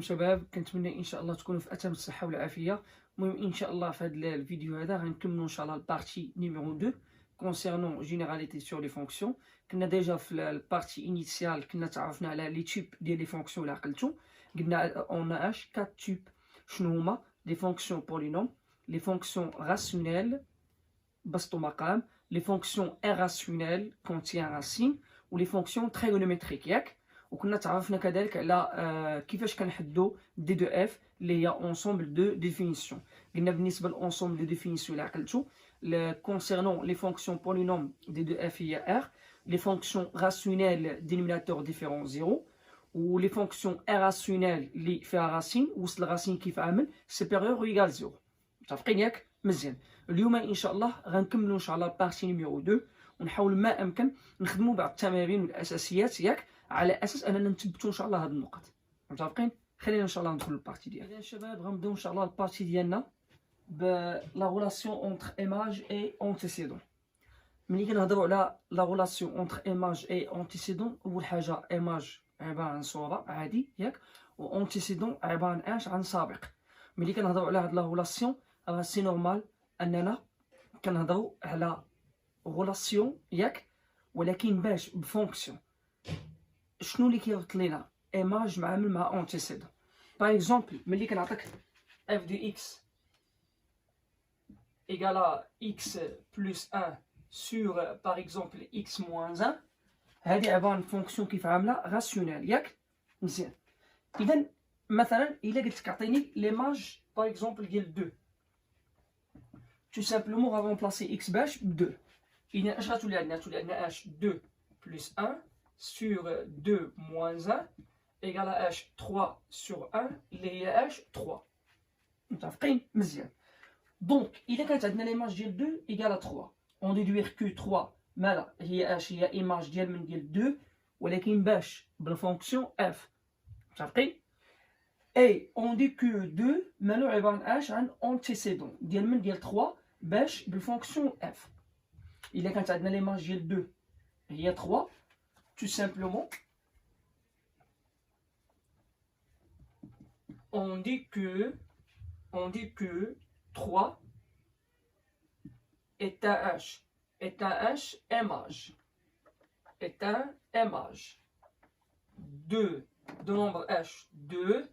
شباب، كنتمنى ان شاء الله تكونوا في اتم الصحه والعافيه. المهم ان شاء الله في هذا الفيديو هذا غنكملوا ان شاء الله البارتي نيميرو 2 كونسيرنون جينيراليتي سور لي فونكسيون. كنا ديجا في البارتي انيسيال كنا تعرفنا على لي تيب ديال لي فونكسيون اللي عقلتو. قلنا اون اش 4 تيب. شنو هما؟ لي فونكسيون بولينوم، لي فونكسيون راسيونيل بسط مقام، لي فونكسيون irrationnelles كونتيان راسين، ولي فونكسيون تريغونومتريك ياك. وكنا تعرفنا كذلك على كيفاش كنحدو دي دو اف اللي هي اونسومبل دو ديفينيسيون. قلنا بالنسبه للانسومبل دو ديفينيسيون اللي عقلتو كونسيرنون لي فونكسيون بولينوم دي دو اف هي ار، لي فونكسيون راسيونيل دينوميناتور ديفيرون زيرو، و لي فونكسيون irrationnelles اللي فيها راسين وصل راسين كيف عامل سوبيريور و ايغال زيرو. متفقين ياك؟ مزيان. اليوم ان شاء الله غنكملوا ان شاء الله البارتي نيميرو 2 ونحاول ما امكن نخدموا بعض التمارين والاساسيات ياك، على اساس اننا نثبتوا ان شاء الله هاد النقط. متفقين؟ خلينا ان شاء الله ندخلوا للبارتي ديالنا. اذا شباب غنبداو ان شاء الله البارتي ديالنا ب لا ريلاسيون اونتر ايماج اي انتيسيدون. ملي كنهضروا على لا ريلاسيون اونتر ايماج اي انتيسيدون، اول حاجه ايماج عباره عن صوره عادي ياك، و انتيسيدون عباره عن اش؟ عن سابق. ملي كنهضروا على هاد لا ريلاسيون راه سي نورمال اننا كنهضروا على ريلاسيون ياك، ولكن باش بفونكسيون. شنو اللي كيربط لينا ايماج معامل مع انتيسيدون؟ باغ اكزومبل ملي كنعطيك اف دو اكس ايكالا اكس بلس 1 سور باغ اكزومبل اكس موان 1، هذه عباره عن فونكسيون كيف عامله راسيونيل ياك. مزيان. اذا مثلا الا قلت لك عطيني ليماج باغ اكزومبل ديال 2، tout simplement on va remplacer x باش ب 2. إذا اش غتولي عندنا؟ تولي عندنا اش 2 بلس 1 sur 2 moins 1 égale à h 3 sur 1 اللي هي h 3. متفقين؟ مزيان. دونك إذا كانت عندنا ليماج ديال 2 égale à 3، on déduire que 3 مالا هي h هي ايماج ديال من ديال 2، ولكن باش بالفونكسيون f. متفقين؟ اي on dit que 2 مالو عباره عن h عن انتيسيدون ديال من ديال 3 باش بالفونكسيون f. إلا كانت عندنا ليماج ديال 2 هي 3، tout simplement on dit que 3 est un h image 2 de nombre h 2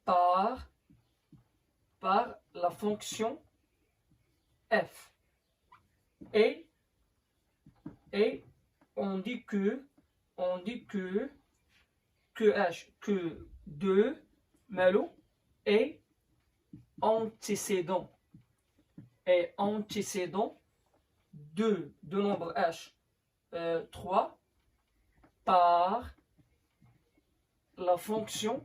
par la fonction f. Et on dit que h que 2 malo est antécédent 2 de nombre h 3 par la fonction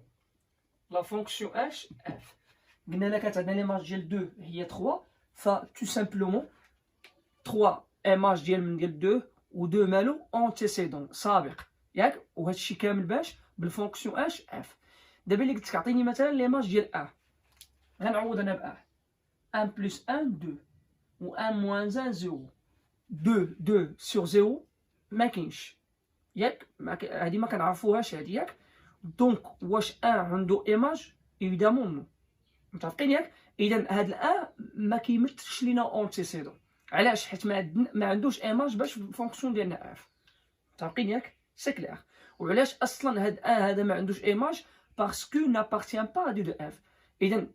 h f. قلنا لك كانت عندنا ليماج ديال 2 هي 3، ف tout simplement 3 ايماج ديال من ديال 2 و 2 مالو انتيسيدون سابق ياك، وهذا الشيء كامل باش بالفونكسيون اش اف. دابا اللي قلت لك عطيني مثلا ليماج ديال 1، غنعوض انا ب 1 بلس 1 2 و 1 موان 1 0. 2 سور 0 ما كاينش ياك، هادي ما كنعرفوهاش هادي ياك. دونك واش 1 عنده ايماج؟ ايفيدامون نو. متفقين ياك؟ اذا هاد ال1 ما كيمثلش لينا انتيسيدون. علاش؟ حيت ما عندوش ايماج باش الفونكسيون ديالنا اف. متفقين ياك؟ سي كلير. وعلاش اصلا هاد هذا ما عندوش ايماج؟ باسكو نابارتيان با دو اف. اذا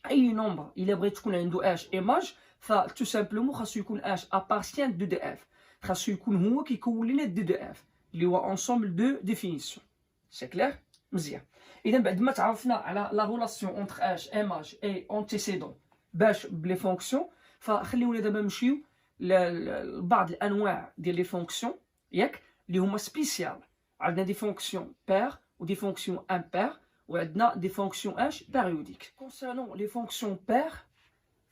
اي نومبر الا بغيت تكون عنده اش ايماج ف تو سامبلومون خاصو يكون اش ابارتيان دو اف، خاصو يكون هو كيكون لنا دو اف اللي هو انسومبل دو ديفينيسيون. سي كلير؟ مزيان. اذا بعد ما تعرفنا على لا ريلاسيون اونتر اش ايماج اي انتيسيدون باش بلي فونكسيون، فخليونا دابا نمشيو لبعض الانواع ديال لي فونكسيون ياك اللي هما سبيسيال. عندنا دي فونكسيون بير و دي فونكسيون امبير، وعندنا دي فونكسيون اش بيريوديك. كونسيرنون لي فونكسيون بير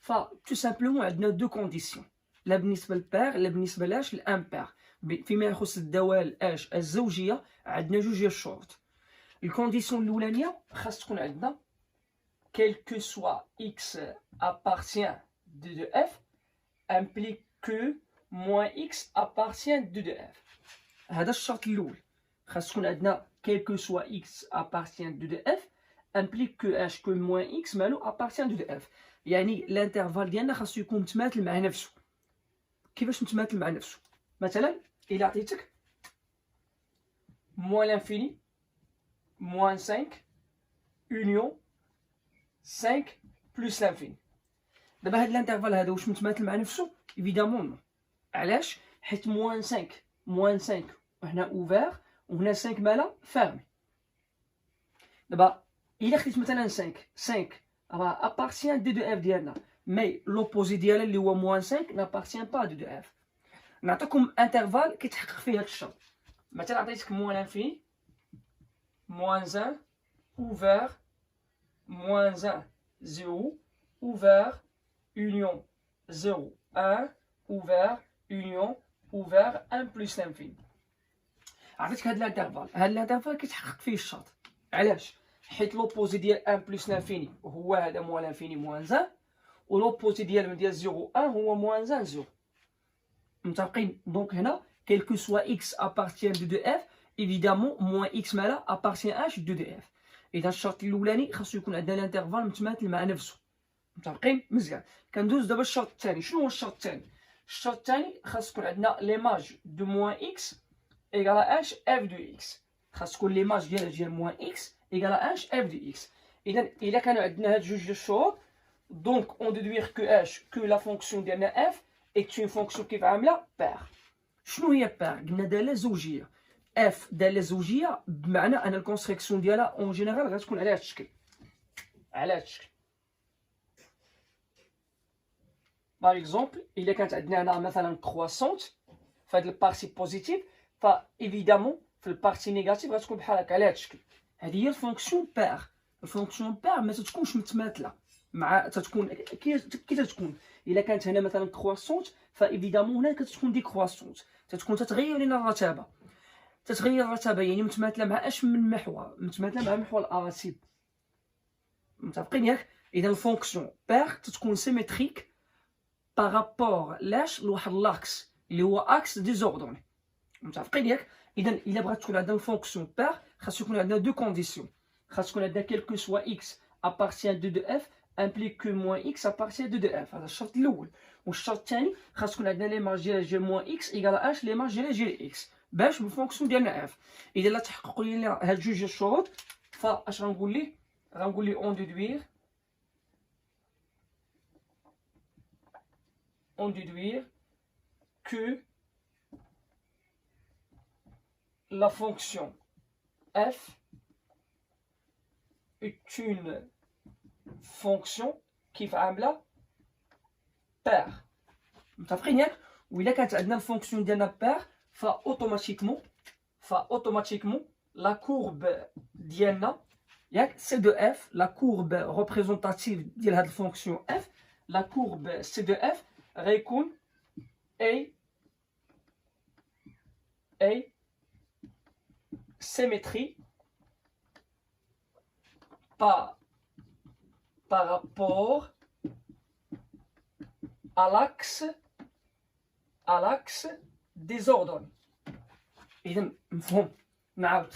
ف تو سامبلومون عندنا دو كونديسيون، لا بالنسبه للبير لا بالنسبه لاش الامبير. فيما يخص الدوال اش الزوجيه عندنا جوج ديال الشروط. الكونديسيون الاولانيه خاص تكون عندنا quel que soit x appartient de f implique que moins x appartient de f. هذا الشرط الاول. خاص تكون عندنا quel que soit x appartient de f implique que h que moins x مالو appartient de f. يعني l'intervalle ديالنا خاصو يكون متماثل مع نفسه. كيفاش متماثل مع نفسه؟ مثلا إلا عطيتك moins l'infini moins 5 union 5 plus l'infini. دابا هاد الانترفال هذا واش متماثل مع نفسه؟ évidemment non. علاش؟ حيت moins 5 وهنا اوفير وهنا 5 مالها فيرمي. دابا إلا خديت مثلا 5 راه appartient دي دو اف ديالنا، مي لوبوزي ديالها اللي هو moins 5 n'appartient pas دو اف. نعطيكم انترفال كيتحقق فيه هاد الشرط. مثلا عطيتك moins l'infini moins 1 ouvert moins 1 0 ouvert union 0 1 ouvert union ouvert 1 plus l'infini. عطيتك هاد الانترفال كيتحقق فيه الشرط. علاش؟ حيت لوبوزي ديال 1 بلس لانفيني هو هذا موان لانفيني موان 1 ولوبوزي ديال 0 1 هو موان 1 0. متفقين؟ دونك هنا quel que soit x appartient de 2f évidemment moins x مالا appartient h de 2f. اذا الشرط الاولاني خاصو يكون عندنا الانترفال متماثل مع نفسه. متفقين؟ مزيان. كندوز دابا الشرط الثاني. شنو هو الشرط الثاني؟ الشرط الثاني خاص تكون عندنا ليماج دو موان x ايكال h f دو x. خاص تكون ليماج ديال موان x égale à h f de x. Et là, quand on a juge de chose, donc on déduire que h, que la fonction de f est une fonction qui va amener paire. شنو هي paire؟ قلنا دالة زوجية. f دالة زوجية بمعنى أن الكونستركسيون ديالها اون جينيرال غتكون على هذا الشكل. على هذا الشكل. باغ اكزومبل إلا كانت عندنا هنا مثلا كرواسونت في هاد البارتي بوزيتيف فا ايفيدامون في البارتي نيجاتيف غتكون بحال هكا على هذا الشكل. هذه هي الفونكسيون بير. الفونكسيون بير ما تتكونش متماثله مع تتكون كي تتكون الا كانت هنا مثلا كرواسونت فايفيدامون هنا كتكون دي كرواسونت تتكون تتغير لنا الرتابه. يعني متماثله مع اش من محور؟ متماثله مع محور الاراتيب. متفقين ياك؟ اذا الفونكسيون بير تتكون سيمتريك بارابور لاش لواحد لاكس اللي هو اكس ديزوردوني. متفقين ياك؟ اذا الا بغات تكون عندنا الفونكسيون بير خاص يكون عندنا دو كونديسيون. خاص تكون عندنا quel que soit x appartient de f implique que moins x appartient de f. هذا الشرط الاول. والشرط الثاني خاص تكون عندنا ليماج ديال جي موان x ايكال h ليماج ديال جي x باش بالفونكسيون ديالنا f. اذا لا تحققوا لنا هاد جوج الشروط فاش غنقول ليه؟ غنقول ليه on déduire que la fonction f est une fonction qui va عاملة paire. متفقين ياك؟ وإلا كانت عندنا الفونكسيون ديالنا paire فautomatiquement la courbe ديالنا ياك c de f la courbe représentative ديال هاد الفونكسيون f la courbe c de f غيكون a symétrie par rapport à l'axe des ordonnées. إذا مفهوم؟ نعاود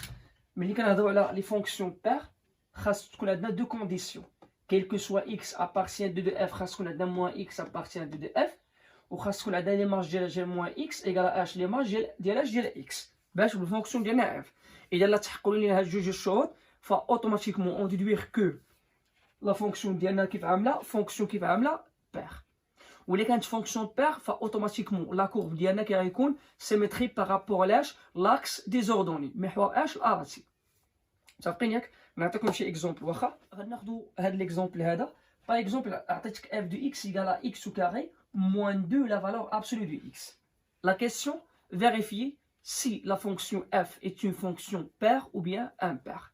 ملي كنهضروا على لي فونكسيون بير خاص تكون عندنا دو كونديسيون. quel que soit x appartient de f خاص تكون عندنا moins x appartient de f وخاص تكون عندنا ليماج ديال جي moins x ايكال h ليماج ديال h ديال x باش بالفونكسيون ديالنا f. إذا لا تحققوا لنا هاد جوج الشروط فاوتوماتيكمون اون ديدوير كو لا فونكسيون ديالنا كيف عامله بير. وإلا كانت فونكسيون بير فاوتوماتيكمون لا كورب ديالنا غيكون سيمتري بارابور لاش لاكس ديزوردوني محور اش الاراتي. متفقين ياك؟ نعطيكم شي اكزومبل واخا غناخذوا هاد ليكزومبل هذا. باغ اكزومبل عطيتك f de x égale à x au carré moins 2 la valeur absolue de x. La question vérifier si la fonction f est une fonction paire ou bien impaire.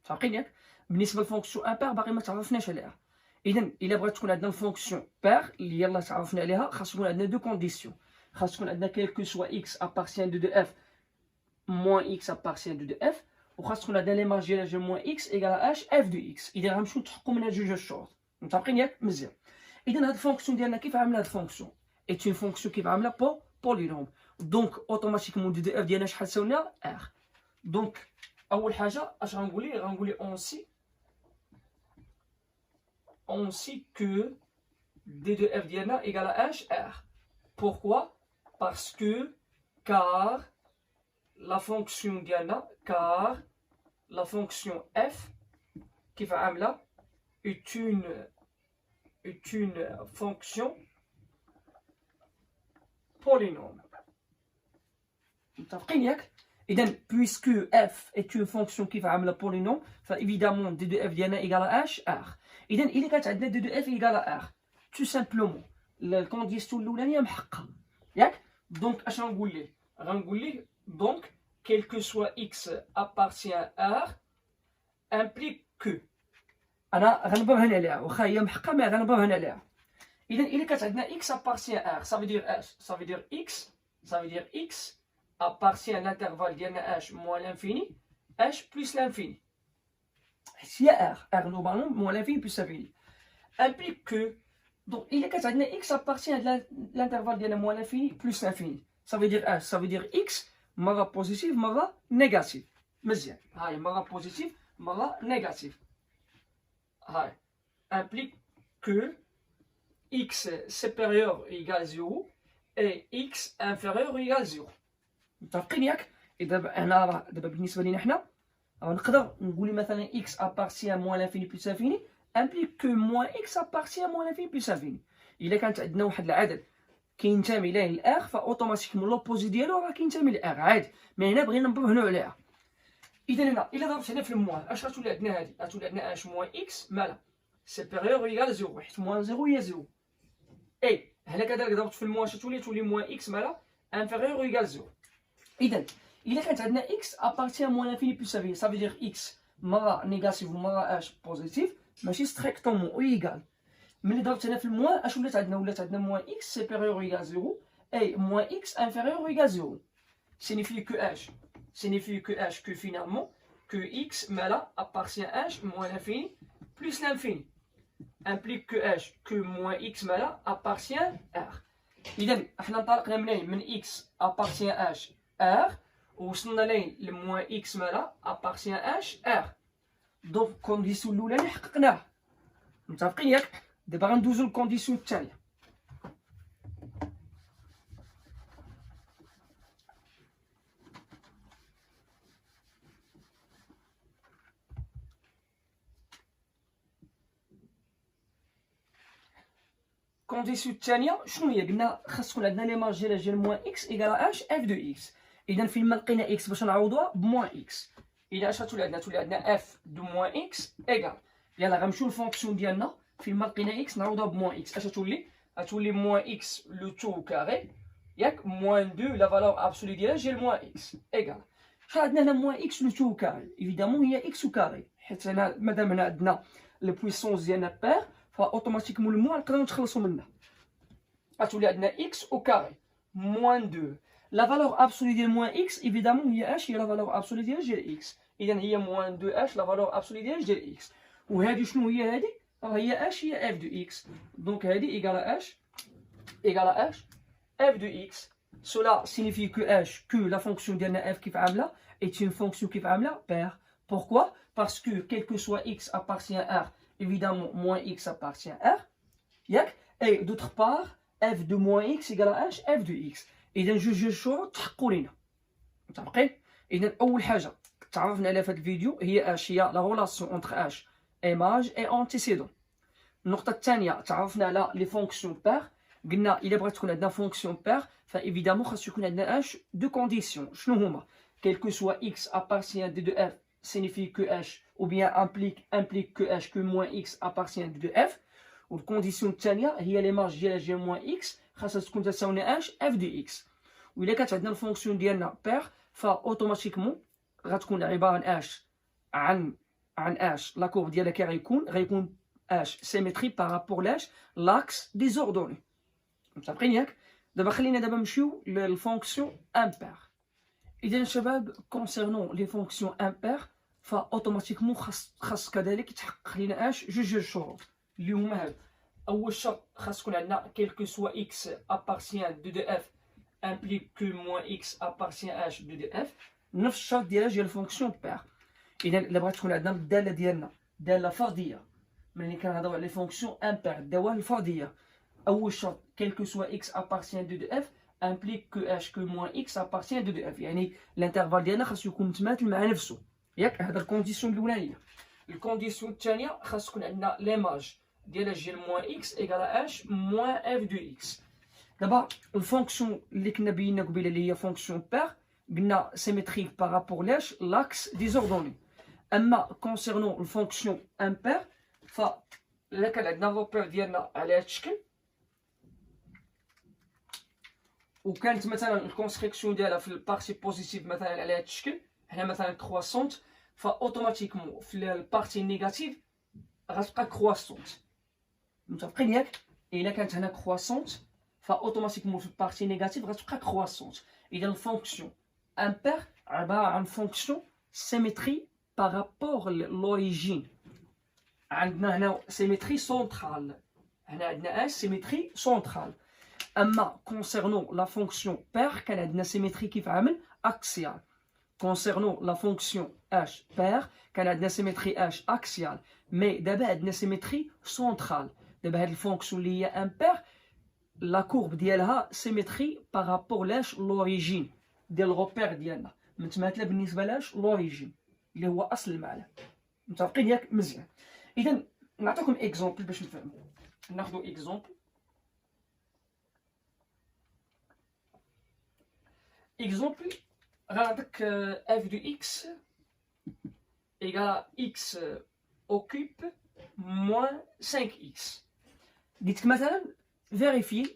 متفقين ياك؟ بالنسبه للفونكسيون امبير باقي ما تعرفناش عليها. اذا الا بغات تكون عندنا الفونكسيون بير اللي يلا تعرفنا عليها خاص تكون عندنا دو كونديسيون. خاص تكون عندنا quel que soit x appartient de f moins x appartient de f وخاص تكون عندنا ليماج ديال جي موان اكس ايكال h f دو x. اذا غنمشيو نتحققوا من هاد جوج الشروط. متفقين ياك؟ مزيان. اذا هاد الفونكسيون ديالنا كيف عامله هاد الفونكسيون؟ ايت اون فونكسيون كيف عامله بولينوم. دونك اوتوماتيكمون دو اف ديالنا شحال تساوي لنا ار. دونك اول حاجه اش غنقول ليه؟ غنقول ليه اون سي on sait que d de f d'IANA égale à h r. Pourquoi? Parce que car la fonction d'IANA, car la fonction f qui va amener est une fonction polynôme. متفقين ياك؟ إذا puisque f est une fonction qui va amener polynôme, évidemment d de f ديالنا égale à h r. إذا إلا كانت عندنا d de f égale à r, tout simplement الكونديسيون الأولانية محققة ياك؟ دونك اش غنقول ليه؟ غنقول ليه دونك quel que soit x appartient à r implique que انا غنبرهن عليها واخا هي محققه ما غنبرهن عليها. اذا الا كانت عندنا x appartient à r ça veut dire h, ça veut dire x appartient à l'intervalle ديالنا h moins l'infini, h plus l'infini. هي r globalement moins l'infini plus l'infini implique que donc il كانت عندنا x appartient à l'intervalle ديالنا moins l'infini plus l'infini, ça veut dire h, ça veut dire x مره positive مره négative. مزيان هاي مره positive مره négative. هاي implique que x supérieur égale 0 et x inférieur égale 0. متفقين ياك؟ دابا هنا دابا بالنسبه لينا حنا نقدر نقول مثلا x appartient moins l'infini plus l'infini implique que moins x appartient moins l'infini plus l'infini. الا كانت عندنا واحد العدد كينتمي ليه الار فاوتوماتيكمون لوبوزي ديالو راه كينتمي للار عادي، مي هنا بغينا نبرهنو عليها. اذا هنا الا ضربت هنا في الموان اش غتولي عندنا؟ هادي غتولي عندنا اش موان اكس مالا سيبيريور ايكال 0 حيت موان 0 هي 0. اي هنا كذلك ضربت في الموان تولي موان اكس مالا انفيريور ايكال 0. اذا الا كانت عندنا اكس ابارتي موان انفيني بلس انفيني صافي دير اكس مره نيجاتيف ومره اش بوزيتيف ماشي ستريكتومون ايكال. ملي ضربت هنا في الموان اش ولات عندنا موان اكس سيبيريور ايكال 0 اي موان اكس انفيريور ايكال 0. signifie que h que finalement que x mala appartient à h moins l'infini plus l'infini implique que h que moins x mala appartient à r. إذا احنا انطلقنا من x appartient à h r ووصلنا لين لموان x مالا appartient à h r. دونك الكونديسيون الأولانية حققناها متفقين ياك؟ دابا غندوزو للكونديسيون الثانية. الكونديسيون الثانية شنو هي؟ قلنا خاص تكون عندنا ليماج ديال موان اكس ايكال اش اف دو اكس. اذا فين ما لقينا اكس باش نعوضوها بموان اكس، اذا اش غتولي عندنا؟ تولي عندنا اف دو موان اكس ايكال يلاه غنمشيو للفونكسيون ديالنا فين ما لقينا اكس نعوضوها بموان اكس. اش غتولي موان اكس لو تو كاري ياك موان 2 لا فالور ابسولي ديالها جي موان اكس ايكال شحال عندنا هنا موان اكس لو تو كاري؟ ايفيدامون هي اكس كاري حيت هنا مادام هنا عندنا البويسونس ديالنا بير فاوتوماتيكمون الموان نقدروا نتخلصوا منه. غتولي عندنا اكس او كاري موان 2 لا فالور ابسولي ديال موان اكس ايفيدامون هي اش، هي لا فالور ابسولي ديال اكس. اذا هي موان 2 اش لا فالور ابسولي ديال اكس. وهذه شنو هي؟ هذه راه هي اش هي اف دو اكس. دونك هذه ايكال اش اف دو اكس. Cela signifie que h, que la fonction ديالنا f كيف عامله est une fonction كيف عامله paire. Pourquoi? Parce que quel que soit x appartient à r, évidemment moins x appartient à r. ياك؟ et d'autre part f de moins x égale à h f de x. اذا جوج شروط تحققوا لينا متفقين؟ اذا اول حاجه تعرفنا عليها في هذا الفيديو هي اش، هي لا ريلاسيون انتر اش ايماج اي انتيسيدون. النقطه الثانيه تعرفنا على لي فونكسيون بير. قلنا الا بغات تكون عندنا فونكسيون بير فايفيدامون خاص يكون عندنا اش دو كونديسيون. شنو هما؟ quel que soit x appartient d de f signifie que h ou bien implique que h que moins x appartient d de f. والكونديسيون الثانيه هي ليماج ديالها جي موان اكس خاصها تكون تساوي اش اف دو اكس. وإلا كانت عندنا الفونكسيون ديالنا بير فاوتوماتيكمون غتكون عباره عن اش عن اش لا كورب ديالها كي غيكون اش سيمتري بارابور لاش لاكس دي زوردوني. متفقين ياك؟ دابا خلينا نمشيو للفونكسيون امبير. اذا شباب كونسيرنون لي فونكسيون امبير فاوتوماتيكمون خاص كذلك يتحقق لينا اش جوج شروط اللي هما هادو. اول شرط خاص تكون عندنا quel que soit x appartient d de f implique que moins x appartient h d de f. نفس الشرط ديال الفونكسيون بير. اذا الا بغات تكون عندنا الداله ديالنا داله فرديه ملي كنهضروا على لي فونكسيون امبير الدوال الفرديه. اول شرط quel que soit x appartient de f implique que h que moins x appartient de f، يعني الانترفال ديالنا خاصو يكون متماثل مع نفسه ياك. هذا الكونديسيون الاولانيه. الكونديسيون الثانيه خاص تكون عندنا ليماج ديال h ديال موان x ايكال h موان f دو x. دابا الفونكسيون اللي كنا بينا قبيله اللي هي فونكسيون بير قلنا سيميتريك بارابور لاش لاكس ديزوردوني. اما كونسيرنون الفونكسيون امبير فالا كان عندنا لوبير ديالنا على هذا الشكل وكانت مثلا الكونستركسيون ديالها في البارتي بوزيتيف مثلا على هذا الشكل هنا مثلا كرواسونت، فاوتوماتيكمون في البارتي نيجاتيف غتبقى كرواسونت. متفقين ياك؟ الا كانت هنا كرواسونت فاوتوماتيكمون في البارتي نيجاتيف غتبقى كرواسونت. اذا الفونكسيون امبير عباره عن فونكسيون سيميتري بارابور لوريجين. عندنا هنا سيميتري سونترال، هنا عندنا اش سيميتري سونترال. اما كونسيرنون لا فونكسيون بير كان عندنا سيميتري كيف عامل اكسيال. كونسيرنون لا فونكسيون اش بير كان عندنا سيميتري اش اكسيال، مي دابا عندنا سيميتري سونترال. دابا هاد الفونكسيون اللي هي امبير لا كورب ديالها سيميتري بارابور لاش لوريجين ديال الغوبير ديالنا، متماثله بالنسبه لاش لوريجين اللي هو اصل المعلم. متفقين ياك؟ مزيان. اذا نعطيكم اكزومبل باش نفهموا. ناخذوا اكزومبل. اكزومبل غنعطيك f de x égale x occupe moins 5x. قلت مثلا vérifier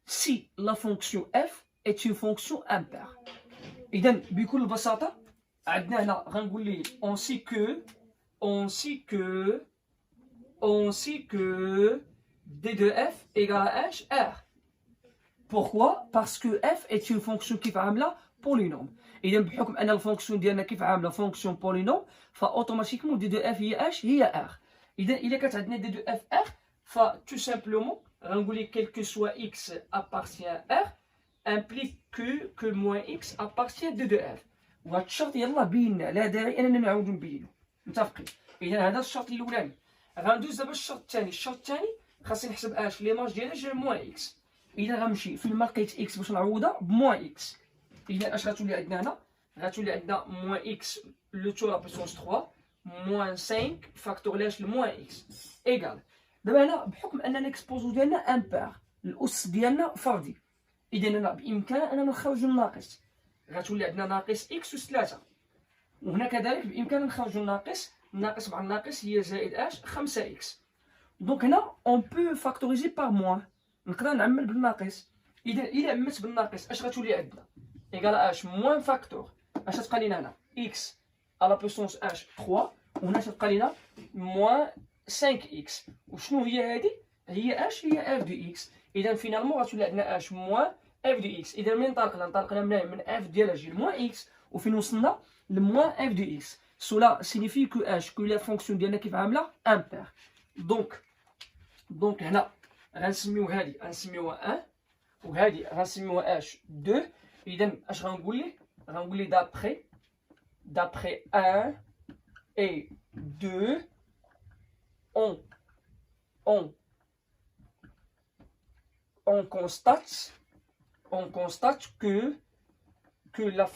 si la fonction f est une fonction impaire. اذا بكل بساطه عندنا هنا غنقول ليه on sait que d de f égale à h r. Pourquoi? Parce que f est une fonction كيف عامله polynôme. اذا بحكم ان الفونكسيون ديالنا كيف عامله فونكسيون polynôme فاوتوماتيكمون دي دو اف هي اش هي ار. اذا كانت عندنا دي دو اف ار فتو سامبلومون غنقول لك quel que soit x appartient à r implique que moins x appartient de f. وهذا الشرط يلاه بينا لا داعي اننا نعاودو نبينو. متفقين؟ اذا هذا الشرط الاولاني. غندوز دابا الشرط الثاني. الشرط الثاني خاصني نحسب اش ليماج ديالها جا موان اكس. اذا غنمشي في لقيت اكس باش نعوضها بموان اكس. اذا اش غتولي عندنا هنا؟ غتولي عندنا موان اكس لو تو لا بويسونس 3 موان 5 فاكتور لاش لموان اكس ايكال. دابا هنا بحكم ان ليكسبوزو ديالنا امبير الاس ديالنا فردي، اذا هنا بامكان اننا نخرجوا الناقص. غتولي عندنا ناقص اكس اس 3. وهنا كذلك بامكاننا نخرجوا الناقص. الناقص مع الناقص هي زائد اش 5 اكس. دونك هنا اون بو فاكتوريزي بار موان. نقدر نعمل بالناقص. اذا عملت بالناقص اش غتولي عندنا؟ ايكال اش موان فاكتور اش تبقى لينا هنا اكس على بويسونس اش 3 وهنا تبقى لينا موان 5 اكس. وشنو هي هذه؟ هي اش هي اف دو اكس. اذا فينالمون غتولي عندنا اش موان اف دو اكس. اذا منين انطلقنا من اف ديال اش موان اكس وفين وصلنا لموان اف دو اكس. cela signifie que h que la fonction ديالنا كيف عامله امبير. دونك هنا غنسميو هذه غنسميوها 1 وهذه غنسميوها اش 2. اذا اش غنقول ليه؟ غنقول ليه d'après 1 et 2 on constate que la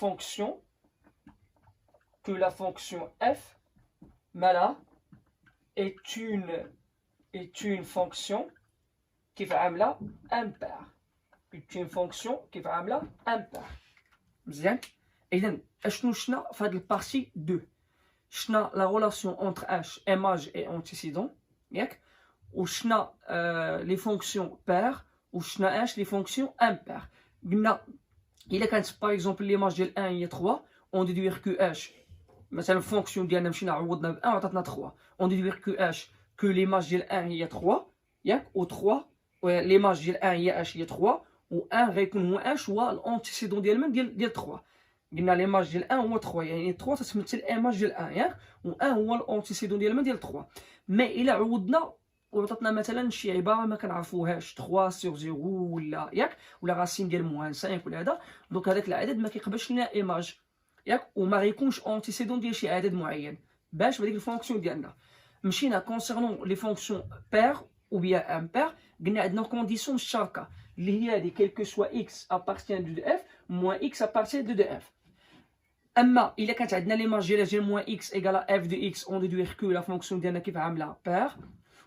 fonction f مالا est une fonction كيف عامله امبير. est une fonction كيف عامله امبير. مزيان. اذا اشنو شنا في هاد البارتي 2؟ شنا لا ريلاسيون اونتر اش ايماج اي انتيسيدون ياك، وشنا لي فونكسيون بير، وشنا اش لي فونكسيون امبير. قلنا الا كانت باغ اكزومبل ليماج ديال 1 هي 3 اون ديدوير كو اش مثلا الفونكسيون ديالنا مشينا عوضنا ب 1 وعطاتنا 3 اون ديدوير كو اش كو ليماج ديال 1 هي 3 ياك، و 3 ليماج ديال 1 هي اش هي 3 و 1 غيكون هو اش هو الانتيسيدون ديال من ديال 3. قلنا ليماج ديال 1 هو 3 يعني 3 تتمثل ايماج ديال 1 ياك، و 1 هو الانتيسيدون ديال من ديال 3. مي الا عوضنا وعطاتنا مثلا شي عباره ما كنعرفوهاش 3 sur 0 ولا ياك، ولا راسين ديال موان 5 ولا هذا، دونك هذاك العدد ما كيقبلش لنا ايماج ياك، وما غيكونش انتيسيدون ديال شي عدد معين باش بهذيك الفونكسيون ديالنا. مشينا concernant les fonctions paires ou bien impaires قلنا عندنا condition شاكا اللي هي هذه quel que soit x appartient de f moins x appartient de f. اما الا كانت عندنا ليماج ديال moins x égale à f de x on déduire que la fonction ديالنا كيف عامله paire.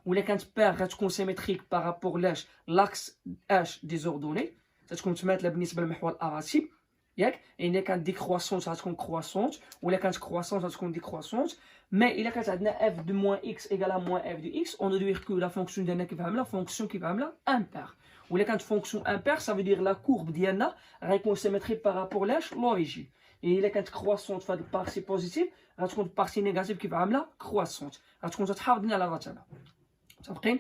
ولا كانت paire غتكون symétrique par rapport لاش l'axe h des ordonnées غتكون متماثله بالنسبه للمحور الاراتي ياك يعني كانت ديكرواسونت غتكون كرواسونت ولا كانت كرواسونت غتكون ديكرواسونت. مي الا كانت عندنا f de moins x égale à moins f de x on déduire que la fonction ديالنا كيف عامله fonction كيف عامله impair. ولا كانت fonction impair ça veut dire la courbe ديالنا غيكون symétrique par rapport لاش l'origine. يعني الا كانت كرواسونت فهاد البارتي بوزيتيف غتكون البارتي نيجاتيف كيف عامله كرواسونت غتكون تحافظني على الرتبه. متفقين؟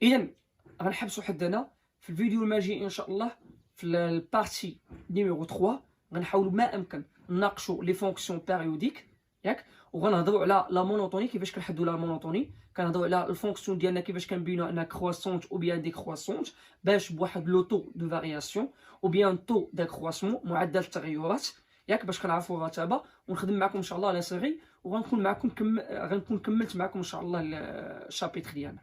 اذا غنحبسوا حد هنا. في الفيديو الماجي ان شاء الله في البارتي نيميرو 3 غنحاولوا ما امكن نناقشوا لي فونكسيون بيريوديك ياك وغنهضروا على لا مونوتوني كيفاش كنحدوا لا مونوتوني كنهضروا على الفونكسيون ديالنا كيفاش كنبينوا انها كرواسونت او بيان ديكرواسونت باش بواحد لو طو دو فارياسيون او بيان طو ديكرواسمون معدل التغيرات ياك باش كنعرفوا الرتبه ونخدم معكم ان شاء الله على سيري وغنكون معكم غنكون كملت معكم ان شاء الله الشابيتر ديالنا.